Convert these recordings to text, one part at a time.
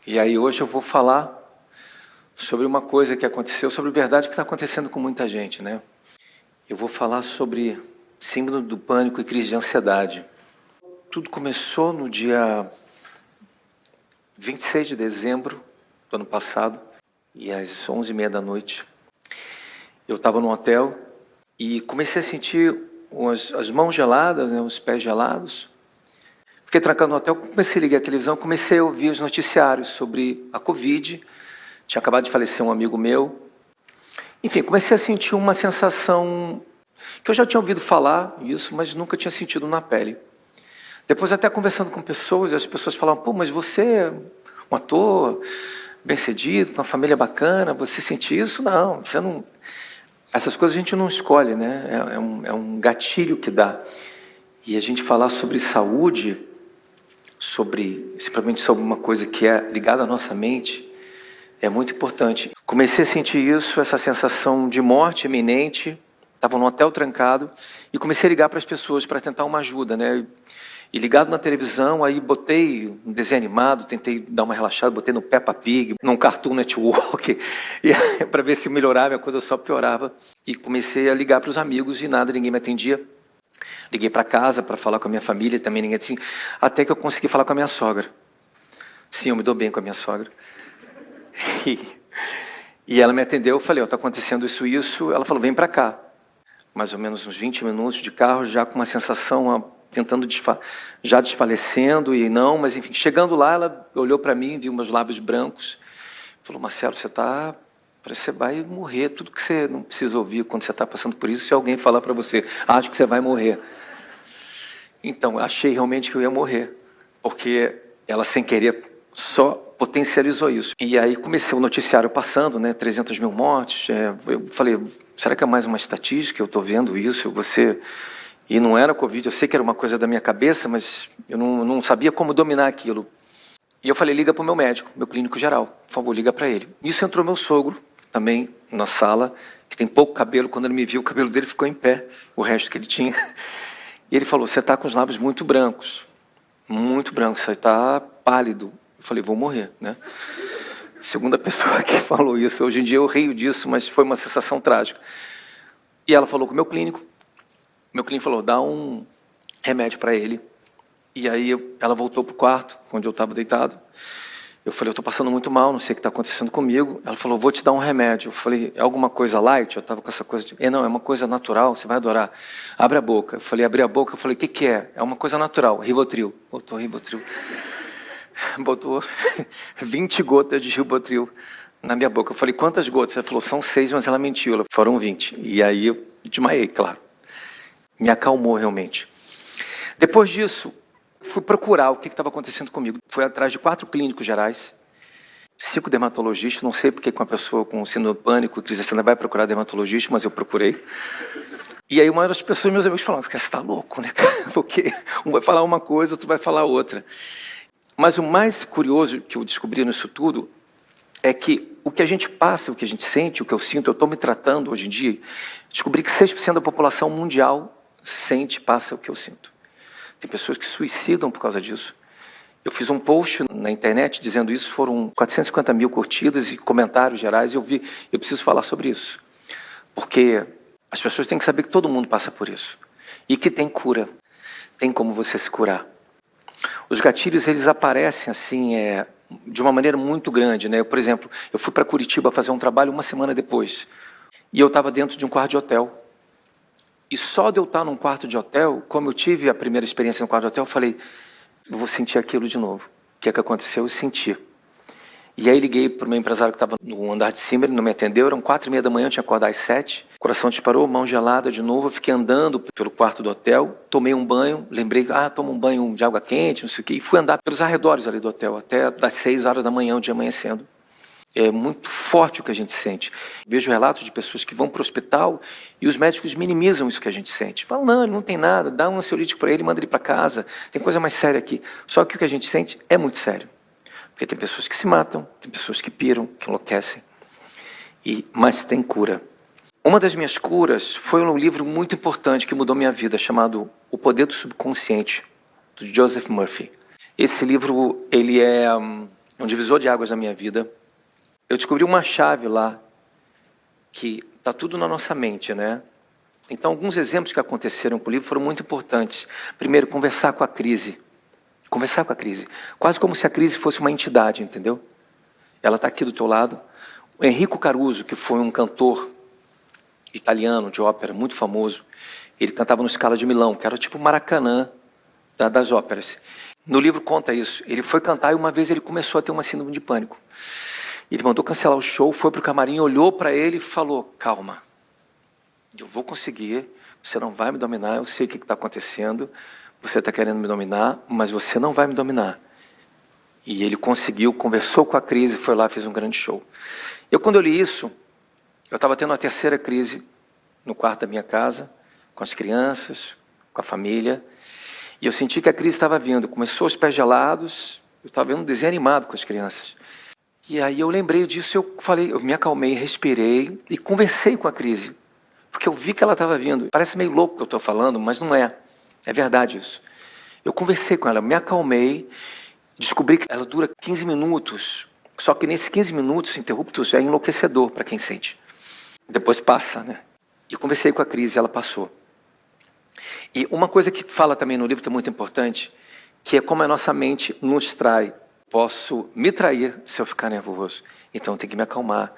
E aí hoje eu vou falar sobre uma coisa que aconteceu, sobre verdade que está acontecendo com muita gente, né? Eu vou falar sobre síndrome do pânico e crise de ansiedade. Tudo começou no dia 26 de dezembro do ano passado, e às 11h30 da noite, eu estava no hotel e comecei a sentir as mãos geladas, né, os pés gelados. Fiquei trancado no hotel, comecei a ligar a televisão, comecei a ouvir os noticiários sobre a Covid. Tinha acabado de falecer um amigo meu. Enfim, comecei a sentir uma sensação que eu já tinha ouvido falar isso, mas nunca tinha sentido na pele. Depois, até conversando com pessoas, as pessoas falavam: pô, mas você é um ator bem-sucedido, com uma família bacana, você sente isso? Não, você não... Essas coisas a gente não escolhe, né? É um gatilho que dá. E a gente falar sobre saúde, simplesmente sobre uma coisa que é ligada à nossa mente, é muito importante. Comecei a sentir isso, essa sensação de morte iminente. Estava num hotel trancado e comecei a ligar para as pessoas para tentar uma ajuda, né? E ligado na televisão, aí botei um desenho animado, tentei dar uma relaxada, botei no Peppa Pig, num Cartoon Network, para ver se melhorava, a coisa só piorava. E comecei a ligar para os amigos e nada, ninguém me atendia. Liguei para casa para falar com a minha família, também ninguém atendia. Até que eu consegui falar com a minha sogra. Sim, eu me dou bem com a minha sogra. E ela me atendeu, eu falei: está acontecendo isso. Ela falou: vem para cá. Mais ou menos uns 20 minutos de carro, já com uma sensação, tentando já desfalecendo, e não, mas enfim, chegando lá, ela olhou para mim, viu meus lábios brancos, falou: Marcelo, parece que você vai morrer, tudo que você não precisa ouvir quando você está passando por isso, se alguém falar para você: acho que você vai morrer. Então, achei realmente que eu ia morrer, porque ela, sem querer, só potencializou isso. E aí comecei o noticiário passando, né, 300 mil mortes. Eu falei: será que é mais uma estatística? Eu estou vendo isso. E não era Covid, eu sei que era uma coisa da minha cabeça, mas eu não sabia como dominar aquilo. E eu falei: liga para o meu médico, meu clínico geral, por favor, liga para ele. Nisso entrou meu sogro, também na sala, que tem pouco cabelo. Quando ele me viu, o cabelo dele ficou em pé, o resto que ele tinha. E ele falou: você está com os lábios muito brancos, você está pálido. Eu falei: vou morrer, né? Segunda pessoa que falou isso. Hoje em dia eu rio disso, mas foi uma sensação trágica. E ela falou com o meu clínico. Meu clínico falou: dá um remédio para ele. E aí ela voltou para o quarto, onde eu estava deitado. Eu falei: eu estou passando muito mal, não sei o que está acontecendo comigo. Ela falou: vou te dar um remédio. Eu falei: é alguma coisa light? Eu estava com essa coisa de... não, é uma coisa natural, você vai adorar. Abre a boca. Eu falei: abri a boca. Eu falei: o que é? É uma coisa natural, Rivotril. Botou Rivotril. Botou 20 gotas de Rivotril na minha boca. Eu falei: quantas gotas? Ela falou: são 6, mas ela mentiu. Ela, foram 20. E aí eu desmaiei, claro. Me acalmou realmente. Depois disso, fui procurar o que estava acontecendo comigo. Fui atrás de 4 clínicos gerais, 5 dermatologistas. Não sei porque com uma pessoa com síndrome do pânico e crise de ansiedade vai procurar dermatologista, mas eu procurei. E aí uma das pessoas, meus amigos, falaram: você está louco, né? Porque um vai falar uma coisa, outro vai falar outra. Mas o mais curioso que eu descobri nisso tudo é que o que a gente passa, o que a gente sente, o que eu sinto, eu estou me tratando hoje em dia, descobri que 6% da população mundial passa o que eu sinto. Tem pessoas que suicidam por causa disso. Eu fiz um post na internet dizendo isso, foram 450 mil curtidas e comentários gerais, e eu preciso falar sobre isso. Porque as pessoas têm que saber que todo mundo passa por isso. E que tem cura, tem como você se curar. Os gatilhos, eles aparecem assim, de uma maneira muito grande, né? Por exemplo, eu fui para Curitiba fazer um trabalho uma semana depois, e eu estava dentro de um quarto de hotel. E só de eu estar num quarto de hotel, como eu tive a primeira experiência no quarto de hotel, eu falei: eu vou sentir aquilo de novo. O que é que aconteceu? Eu senti. E aí liguei para o meu empresário que estava no andar de cima, ele não me atendeu, eram 4h30 da manhã, eu tinha que acordar às 7. O coração disparou, mão gelada de novo, eu fiquei andando pelo quarto do hotel, tomei um banho, lembrei: tomo um banho de água quente, não sei o quê, e fui andar pelos arredores ali do hotel, até das 6 horas da manhã, o dia amanhecendo. É muito forte o que a gente sente. Vejo relatos de pessoas que vão para o hospital e os médicos minimizam isso que a gente sente. Falam: não, ele não tem nada, dá um ansiolítico para ele, manda ele para casa, tem coisa mais séria aqui. Só que o que a gente sente é muito sério. Porque tem pessoas que se matam, tem pessoas que piram, que enlouquecem. Mas tem cura. Uma das minhas curas foi um livro muito importante que mudou minha vida, chamado O Poder do Subconsciente, do Joseph Murphy. Esse livro, ele é um divisor de águas na minha vida. Eu descobri uma chave lá, que está tudo na nossa mente, né? Então, alguns exemplos que aconteceram com o livro foram muito importantes. Primeiro, conversar com a crise. Conversar com a crise. Quase como se a crise fosse uma entidade, entendeu? Ela está aqui do teu lado. O Enrico Caruso, que foi um cantor italiano de ópera, muito famoso, ele cantava no Scala de Milão, que era tipo o Maracanã das óperas. No livro conta isso. Ele foi cantar e uma vez ele começou a ter uma síndrome de pânico. Ele mandou cancelar o show, foi para o camarim, olhou para ele e falou: calma, eu vou conseguir, você não vai me dominar, eu sei o que está acontecendo, você está querendo me dominar, mas você não vai me dominar. E ele conseguiu, conversou com a crise, foi lá, fez um grande show. Quando eu li isso, eu estava tendo a terceira crise no quarto da minha casa, com as crianças, com a família, e eu senti que a crise estava vindo. Começou os pés gelados, eu estava vendo um desenho animado com as crianças. E aí eu lembrei disso, eu me acalmei, respirei e conversei com a crise, porque eu vi que ela estava vindo. Parece meio louco o que eu estou falando, mas não é. É verdade isso. Eu conversei com ela, me acalmei, descobri que ela dura 15 minutos, só que nesses 15 minutos interruptos é enlouquecedor para quem sente. Depois passa, né? E conversei com a crise e ela passou. E uma coisa que fala também no livro que é muito importante, que é como a nossa mente nos trai. Posso me trair se eu ficar nervoso. Então eu tenho que me acalmar.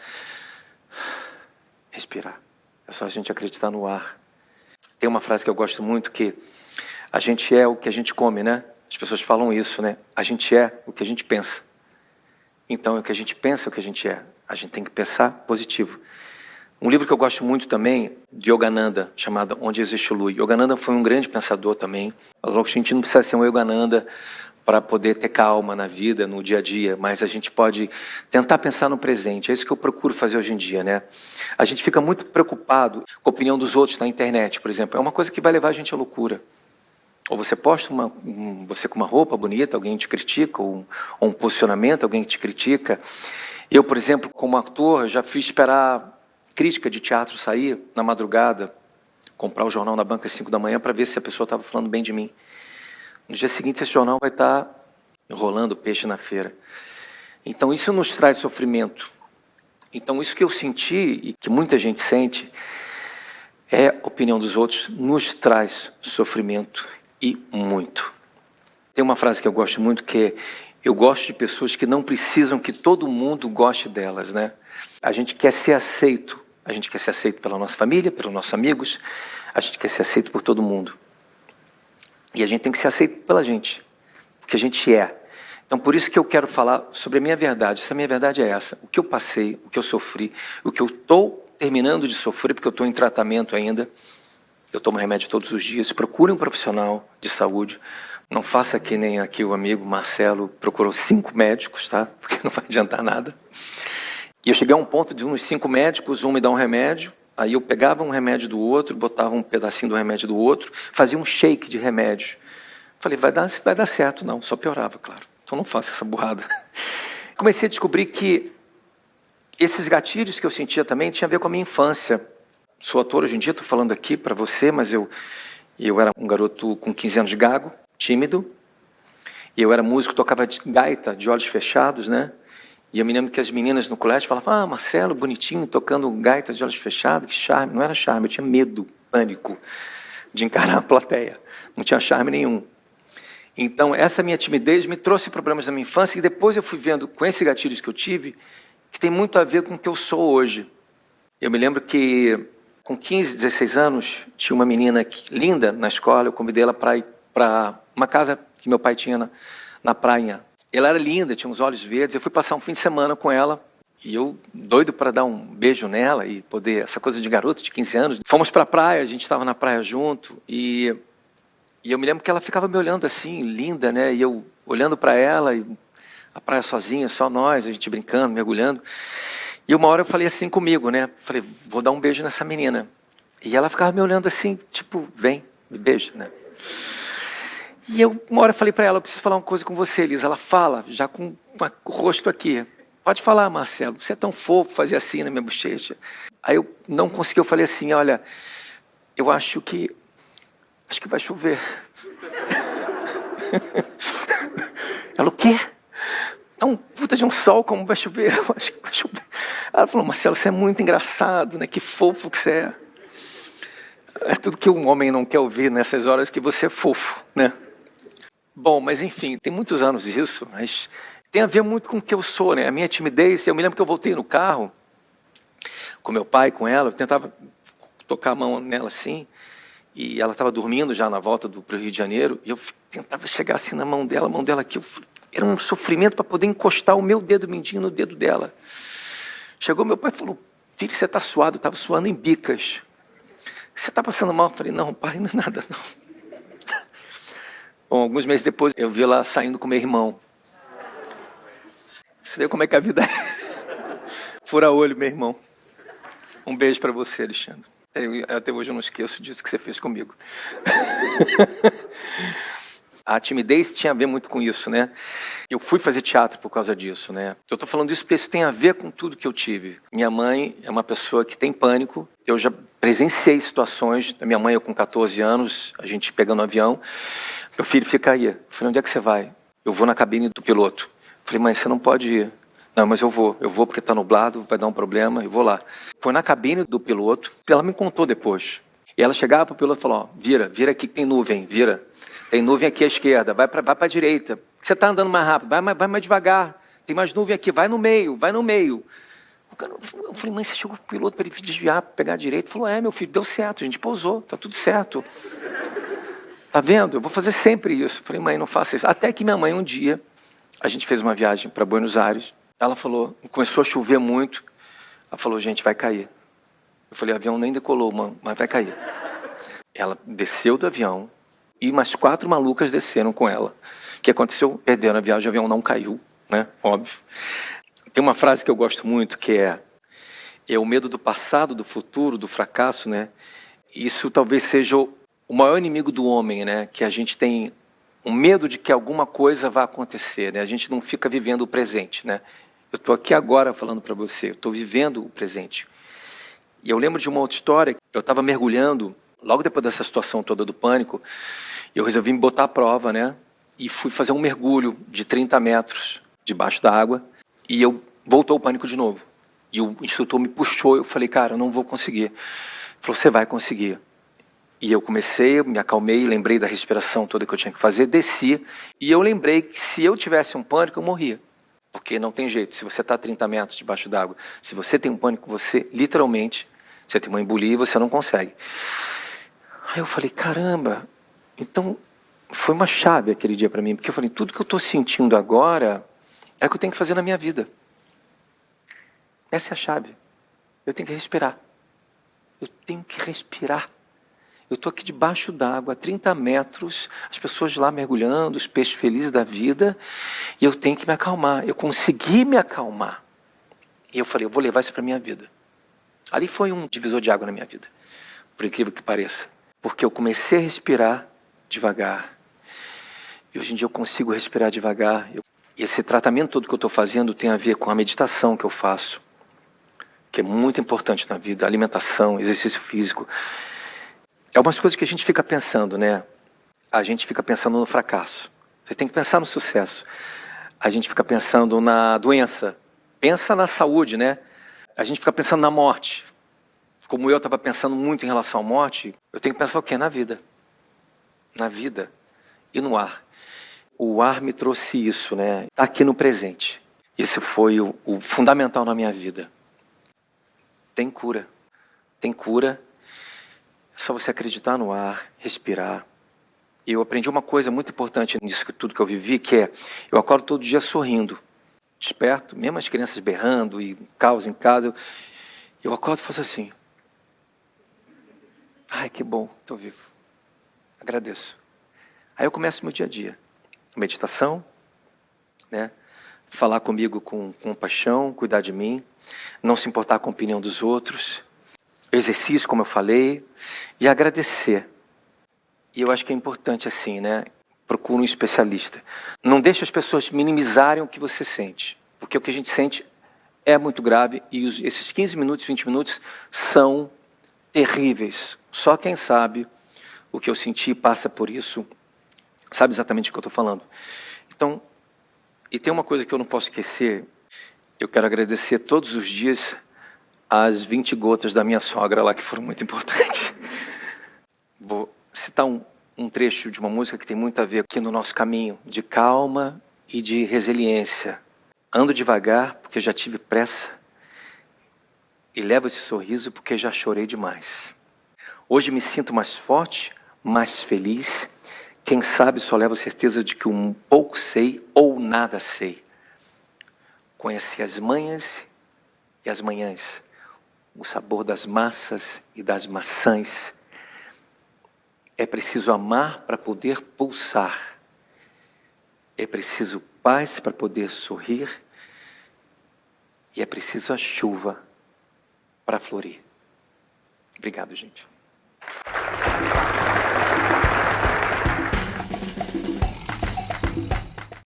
Respirar. É só a gente acreditar no ar. Tem uma frase que eu gosto muito, que a gente é o que a gente come, né? As pessoas falam isso, né? A gente é o que a gente pensa. Então, o que a gente pensa é o que a gente é. A gente tem que pensar positivo. Um livro que eu gosto muito também, de Yogananda, chamado Onde Existe o Lui. Yogananda foi um grande pensador também. A gente não precisa ser um Yogananda para poder ter calma na vida, no dia a dia, mas a gente pode tentar pensar no presente. É isso que eu procuro fazer hoje em dia, né? A gente fica muito preocupado com a opinião dos outros na internet, por exemplo. É uma coisa que vai levar a gente à loucura. Ou você posta você com uma roupa bonita, alguém te critica, ou um posicionamento, alguém te critica. Eu, por exemplo, como ator, já fiz esperar crítica de teatro sair na madrugada, comprar o jornal na banca às 5 da manhã para ver se a pessoa estava falando bem de mim. No dia seguinte, esse jornal vai estar enrolando peixe na feira. Então, isso nos traz sofrimento. Então, isso que eu senti e que muita gente sente é a opinião dos outros, nos traz sofrimento e muito. Tem uma frase que eu gosto muito, que é: eu gosto de pessoas que não precisam que todo mundo goste delas, né? A gente quer ser aceito. A gente quer ser aceito pela nossa família, pelos nossos amigos. A gente quer ser aceito por todo mundo. E a gente tem que ser aceito pela gente, porque a gente é. Então, por isso que eu quero falar sobre a minha verdade. Essa minha verdade é essa. O que eu passei, o que eu sofri, o que eu estou terminando de sofrer, porque eu estou em tratamento ainda. Eu tomo remédio todos os dias. Procure um profissional de saúde. Não faça que nem aqui o amigo Marcelo procurou 5 médicos, tá? Porque não vai adiantar nada. E eu cheguei a um ponto de uns 5 médicos, um me dá um remédio, aí eu pegava um remédio do outro, botava um pedacinho do remédio do outro, fazia um shake de remédio. Falei, vai dar certo. Não, só piorava, claro. Então não faça essa burrada. Comecei a descobrir que esses gatilhos que eu sentia também tinham a ver com a minha infância. Sou ator hoje em dia, estou falando aqui para você, mas eu era um garoto com 15 anos de gago, tímido, e eu era músico, tocava gaita de olhos fechados, né? E eu me lembro que as meninas no colégio falavam: Marcelo, bonitinho, tocando gaita de olhos fechados, que charme. Não era charme, eu tinha medo, pânico de encarar a plateia. Não tinha charme nenhum. Então, essa minha timidez me trouxe problemas na minha infância, e depois eu fui vendo, com esses gatilhos que eu tive, que tem muito a ver com o que eu sou hoje. Eu me lembro que, com 15, 16 anos, tinha uma menina linda na escola, eu convidei ela para ir para uma casa que meu pai tinha na praia. Ela era linda, tinha uns olhos verdes. Eu fui passar um fim de semana com ela e eu, doido para dar um beijo nela e poder, essa coisa de garoto de 15 anos. Fomos para a praia, a gente estava na praia junto e eu me lembro que ela ficava me olhando assim, linda, né? E eu olhando para ela, e a praia sozinha, só nós, a gente brincando, mergulhando. E uma hora eu falei assim comigo, né? Falei, vou dar um beijo nessa menina. E ela ficava me olhando assim, tipo, vem, me beija, né? E uma hora eu falei para ela, eu preciso falar uma coisa com você, Elisa. Ela fala, já com o rosto aqui. Pode falar, Marcelo, você é tão fofo, fazia assim na minha bochecha. Aí eu não consegui, eu falei assim, olha, eu acho que vai chover. Ela, o quê? Não, puta, puta de um sol, como vai chover? Eu acho que vai chover. Ela falou, Marcelo, você é muito engraçado, né? Que fofo que você é. É tudo que um homem não quer ouvir nessas horas, que você é fofo, né? Bom, mas enfim, tem muitos anos isso, mas tem a ver muito com o que eu sou, né? A minha timidez, eu me lembro que eu voltei no carro com meu pai, com ela, eu tentava tocar a mão nela assim, e ela estava dormindo já na volta para o Rio de Janeiro, e eu tentava chegar assim na mão dela aqui, era um sofrimento para poder encostar o meu dedo mindinho no dedo dela. Chegou meu pai e falou, filho, você está suado, estava suando em bicas. Você está passando mal? Eu falei, não, pai, não é nada não. Bom, alguns meses depois eu vi ela saindo com meu irmão. Você vê como é que a vida é. Fura olho, meu irmão. Um beijo para você, Alexandre. Até hoje eu não esqueço disso que você fez comigo. A timidez tinha a ver muito com isso, né? Eu fui fazer teatro por causa disso, né? Eu estou falando isso porque isso tem a ver com tudo que eu tive. Minha mãe é uma pessoa que tem pânico. Eu já presenciei situações. Minha mãe, eu com 14 anos, a gente pegando um avião. Meu filho, fica aí. Eu falei, onde é que você vai? Eu vou na cabine do piloto. Eu falei, mãe, você não pode ir. Não, mas eu vou porque está nublado, vai dar um problema, eu vou lá. Foi na cabine do piloto, ela me contou depois. E ela chegava para o piloto e falou, ó, vira aqui que tem nuvem, vira. Tem nuvem aqui à esquerda, vai para a direita. Você está andando mais rápido, vai mais devagar. Tem mais nuvem aqui, vai no meio. O cara, eu falei, mãe, você chegou pro piloto para ele desviar, pegar a direita? Ele falou, meu filho, deu certo, a gente pousou, tá tudo certo. Tá vendo? Eu vou fazer sempre isso. Eu falei, mãe, não faça isso. Até que minha mãe, um dia, a gente fez uma viagem para Buenos Aires. Ela falou, começou a chover muito. Ela falou, gente, vai cair. Eu falei, o avião nem decolou, mano, mas vai cair. Ela desceu do avião e mais 4 malucas desceram com ela. O que aconteceu? Perderam a viagem, o avião não caiu, né? Óbvio. Tem uma frase que eu gosto muito que é o medo do passado, do futuro, do fracasso, né? Isso talvez seja o maior inimigo do homem, né? Que a gente tem um medo de que alguma coisa vá acontecer, né? A gente não fica vivendo o presente, né? Eu estou aqui agora falando para você, eu estou vivendo o presente. E eu lembro de uma outra história, eu estava mergulhando, logo depois dessa situação toda do pânico, eu resolvi me botar à prova, né? E fui fazer um mergulho de 30 metros debaixo da água, e voltou o pânico de novo. E o instrutor me puxou, eu falei, cara, eu não vou conseguir. Ele falou, você vai conseguir. E eu comecei, me acalmei, lembrei da respiração toda que eu tinha que fazer, desci, e eu lembrei que se eu tivesse um pânico, eu morria. Porque não tem jeito, se você está a 30 metros debaixo d'água, se você tem um pânico, você literalmente, você tem uma embolia e você não consegue. Aí eu falei, caramba, então foi uma chave aquele dia para mim, porque eu falei, tudo que eu estou sentindo agora é o que eu tenho que fazer na minha vida. Essa é a chave. Eu tenho que respirar. Eu tenho que respirar. Eu estou aqui debaixo d'água, a 30 metros, as pessoas lá mergulhando, os peixes felizes da vida, e eu tenho que me acalmar. Eu consegui me acalmar. E eu falei, eu vou levar isso para a minha vida. Ali foi um divisor de água na minha vida, por incrível que pareça. Porque eu comecei a respirar devagar. E hoje em dia eu consigo respirar devagar. Esse tratamento todo que eu estou fazendo tem a ver com a meditação que eu faço, que é muito importante na vida, alimentação, exercício físico. É umas coisas que a gente fica pensando, né? A gente fica pensando no fracasso. Você tem que pensar no sucesso. A gente fica pensando na doença. Pensa na saúde, né? A gente fica pensando na morte. Como eu estava pensando muito em relação à morte, eu tenho que pensar o quê? Na vida. Na vida e no ar. O ar me trouxe isso, né? Aqui no presente. Isso foi o fundamental na minha vida. Tem cura. Tem cura. É só você acreditar no ar, respirar. E eu aprendi uma coisa muito importante nisso tudo que eu vivi, que é, eu acordo todo dia sorrindo, desperto, mesmo as crianças berrando e caos em casa, eu acordo e faço assim. Ai, que bom, estou vivo. Agradeço. Aí eu começo o meu dia a dia. Meditação, né? Falar comigo com compaixão, cuidar de mim, não se importar com a opinião dos outros, exercício, como eu falei, e agradecer. E eu acho que é importante assim, né? Procura um especialista. Não deixe as pessoas minimizarem o que você sente, porque o que a gente sente é muito grave e esses 15 minutos, 20 minutos são terríveis. Só quem sabe o que eu senti, passa por isso, sabe exatamente o que eu estou falando. Então, E tem uma coisa que eu não posso esquecer. Eu quero agradecer todos os dias as 20 gotas da minha sogra lá, que foram muito importantes. Vou citar um trecho de uma música que tem muito a ver aqui no nosso caminho, de calma e de resiliência. Ando devagar porque já tive pressa e levo esse sorriso porque já chorei demais. Hoje me sinto mais forte, mais feliz. Quem sabe só levo a certeza de que um pouco sei ou nada sei. Conheci as manhas e as manhãs, o sabor das massas e das maçãs. É preciso amar para poder pulsar. É preciso paz para poder sorrir. E é preciso a chuva para florir. Obrigado, gente.